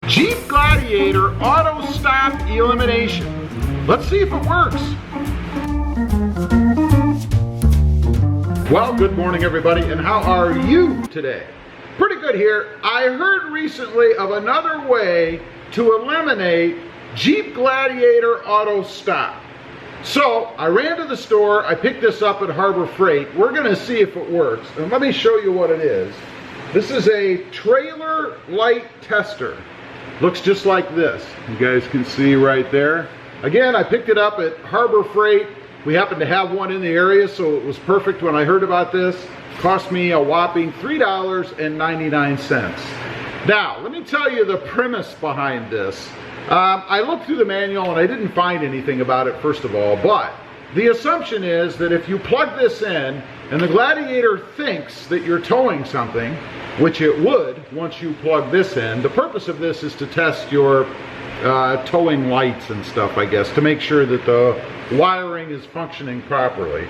Jeep Gladiator Auto Stop Elimination. Let's see if it works. Well, good morning everybody, and how are you today? Pretty good here. I heard recently of another way to eliminate Jeep Gladiator Auto Stop. So I ran to the store, I picked this up at Harbor Freight. We're gonna see if it works. And let me show you what it is. This is a trailer light tester. Looks just like this. You guys can see right there. Again, I picked it up at Harbor Freight. We happen to have one in the area, so it was perfect when I heard about this. Cost me a whopping $3.99. Now, let me tell you the premise behind this. I looked through the manual and I didn't find anything about it, first of all, but the assumption is that if you plug this in and the Gladiator thinks that you're towing something, which it would once you plug this in, the purpose of this is to test your towing lights and stuff, I guess, to make sure that the wiring is functioning properly.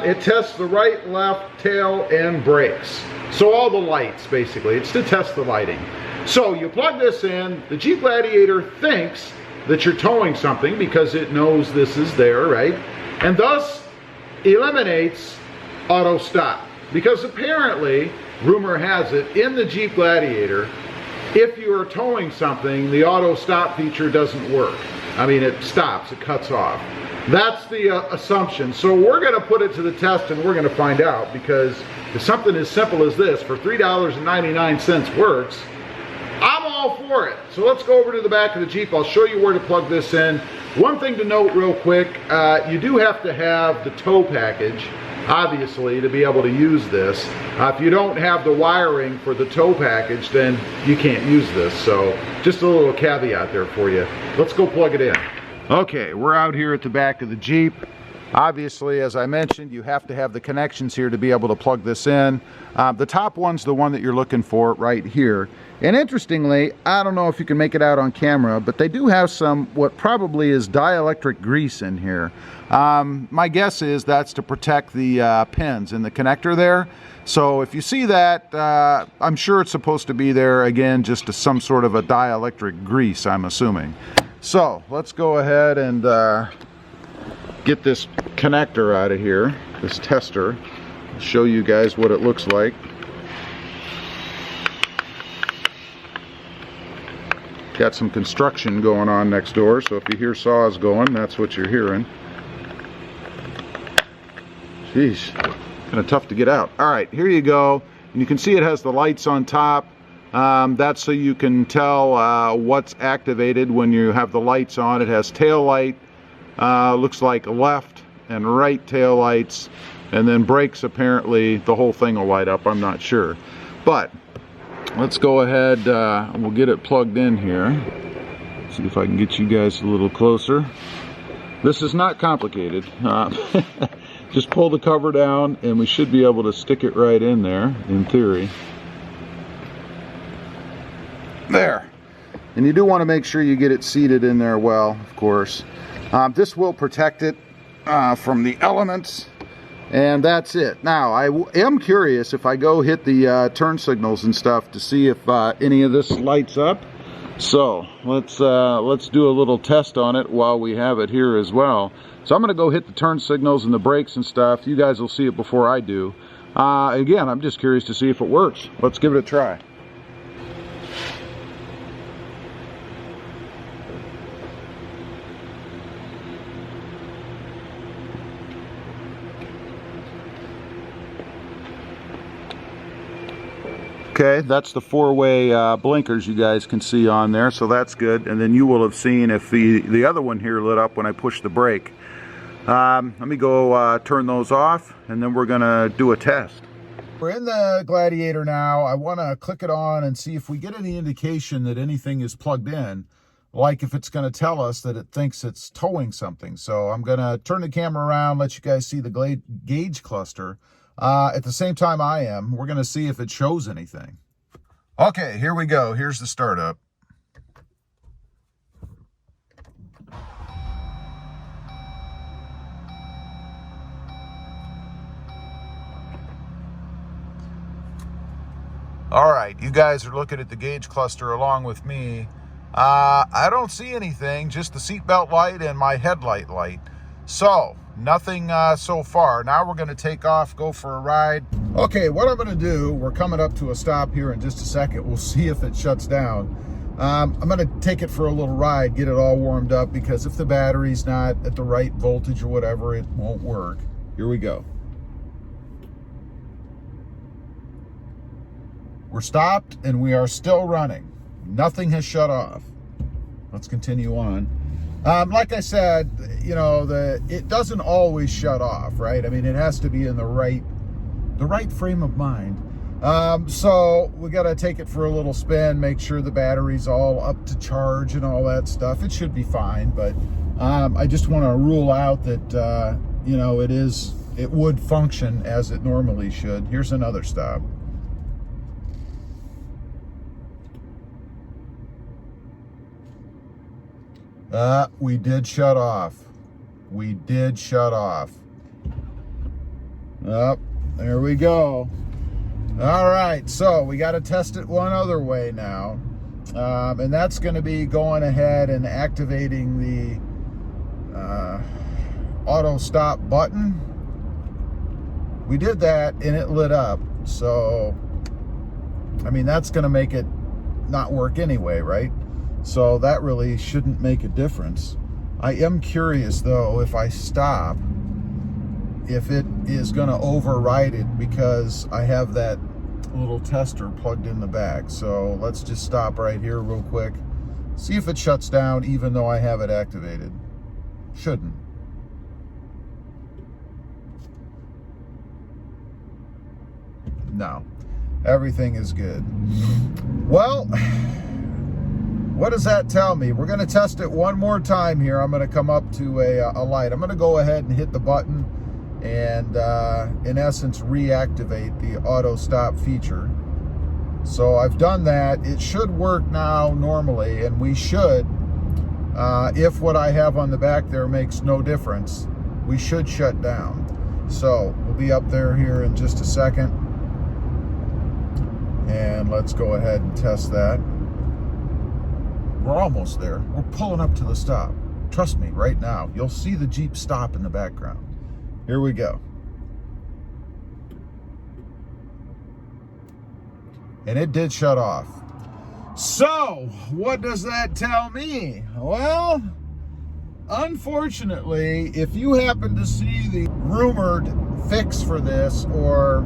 It tests the right, left, tail, and brakes. So all the lights, basically. It's to test the lighting. So you plug this in, the Jeep Gladiator thinks that you're towing something because it knows this is there, right? And thus eliminates auto stop. Because apparently, rumor has it, in the Jeep Gladiator, if you are towing something, the auto stop feature doesn't work. I mean, it stops, it cuts off. That's the assumption. So we're gonna put it to the test and we're gonna find out, because if something as simple as this for $3.99 works, I'm all for it. So let's go over to the back of the Jeep. I'll show you where to plug this in. One thing to note real quick, you do have to have the tow package, obviously, to be able to use this. If you don't have the wiring for the tow package, then you can't use this. So just a little caveat there for you. Let's go plug it in. Okay, we're out here at the back of the Jeep. Obviously, as I mentioned, you have to have the connections here to be able to plug this in. The top one's the one that you're looking for right here. And interestingly, I don't know if you can make it out on camera, but they do have some what probably is dielectric grease in here. My guess is that's to protect the pins in the connector there. So if you see that, I'm sure it's supposed to be there, again, just to some sort of a dielectric grease, I'm assuming. So let's go ahead and get this connector out of here, this tester. I'll show you guys what it looks like. Got some construction going on next door, so if you hear saws going, that's what you're hearing. Jeez, kind of tough to get out. All right, here you go. And you can see it has the lights on top. That's so you can tell what's activated when you have the lights on. It has tail light, looks like left and right tail lights, and then brakes. Apparently the whole thing will light up, I'm not sure. But let's go ahead and we'll get it plugged in here. See if I can get you guys a little closer. This is not complicated. Just pull the cover down and we should be able to stick it right in there, in theory. There. And you do want to make sure you get it seated in there well, of course. This will protect it from the elements. And that's it. Now, I am curious if I go hit the turn signals and stuff to see if any of this lights up. So let's do a little test on it while we have it here as well. So I'm going to go hit the turn signals and the brakes and stuff. You guys will see it before I do. Again, I'm just curious to see if it works. Let's give it a try. Okay, that's the four-way blinkers you guys can see on there, so that's good. And then you will have seen if the other one here lit up when I pushed the brake. Let me go turn those off, and then we're gonna do a test. We're in the Gladiator now. I want to click it on and see if we get any indication that anything is plugged in, like if it's going to tell us that it thinks it's towing something. So I'm going to turn the camera around, let you guys see the gauge cluster. At the same time we're going to see if it shows anything. Okay, here we go. Here's the startup. All right, you guys are looking at the gauge cluster along with me. I don't see anything, just the seatbelt light and my headlight light. So, nothing so far. Now we're going to take off, go for a ride. Okay, what I'm going to do, we're coming up to a stop here in just a second. We'll see if it shuts down. I'm going to take it for a little ride, get it all warmed up, because if the battery's not at the right voltage or whatever, it won't work. Here we go. We're stopped and we are still running. Nothing has shut off. Let's continue on. Like I said, you know, it doesn't always shut off, right? I mean, it has to be in the right frame of mind. So we got to take it for a little spin, make sure the battery's all up to charge and all that stuff. It should be fine, but I just want to rule out that you know, it would function as it normally should. Here's another stop. We did shut off. We did shut off. There we go. All right, so we got to test it one other way now. And that's going to be going ahead and activating the auto stop button. We did that and it lit up. So, I mean, that's going to make it not work anyway, right? So that really shouldn't make a difference. I am curious though, if I stop, if it is going to override it, because I have that little tester plugged in the back. So let's just stop right here real quick. See if it shuts down even though I have it activated. Shouldn't. No. Everything is good. Well, what does that tell me? We're going to test it one more time here. I'm going to come up to a light. I'm going to go ahead and hit the button and in essence reactivate the auto stop feature. So I've done that. It should work now normally, and we should, if what I have on the back there makes no difference, we should shut down. So we'll be up there here in just a second, and let's go ahead and test that. We're almost there. We're pulling up to the stop. Trust me, right now. You'll see the Jeep stop in the background. Here we go. And it did shut off. So, what does that tell me? Well, unfortunately, if you happen to see the rumored fix for this or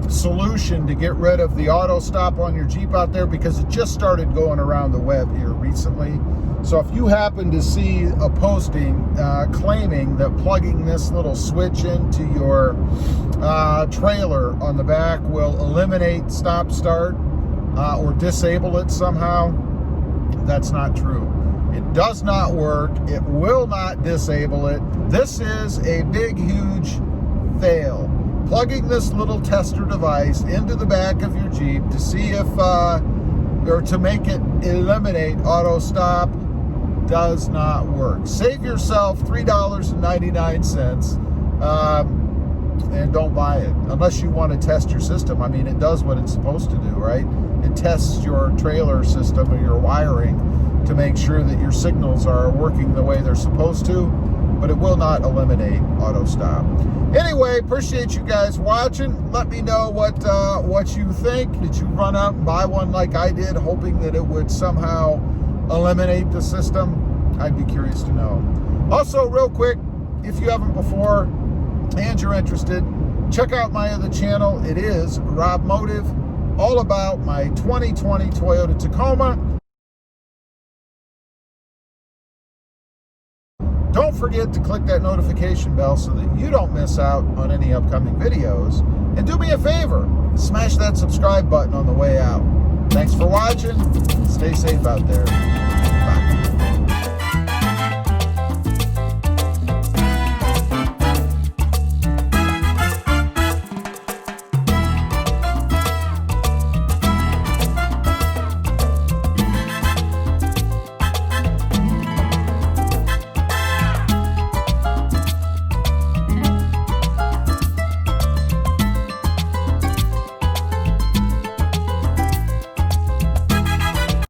solution to get rid of the auto stop on your Jeep out there, because it just started going around the web here recently. So if you happen to see a posting claiming that plugging this little switch into your trailer on the back will eliminate stop start or disable it somehow, that's not true. It does not work. It will not disable it. This is a big, huge fail. Plugging this little tester device into the back of your Jeep to see if, or to make it eliminate auto stop, does not work. Save yourself $3.99 and don't buy it unless you want to test your system. I mean, it does what it's supposed to do, right? It tests your trailer system or your wiring to make sure that your signals are working the way they're supposed to, but it will not eliminate auto stop. Anyway, appreciate you guys watching. Let me know what you think. Did you run out and buy one like I did, hoping that it would somehow eliminate the system? I'd be curious to know. Also, real quick, if you haven't before and you're interested, check out my other channel. It is Rob Motive, all about my 2020 Toyota Tacoma. Don't forget to click that notification bell so that you don't miss out on any upcoming videos. And do me a favor, smash that subscribe button on the way out. Thanks for watching. Stay safe out there.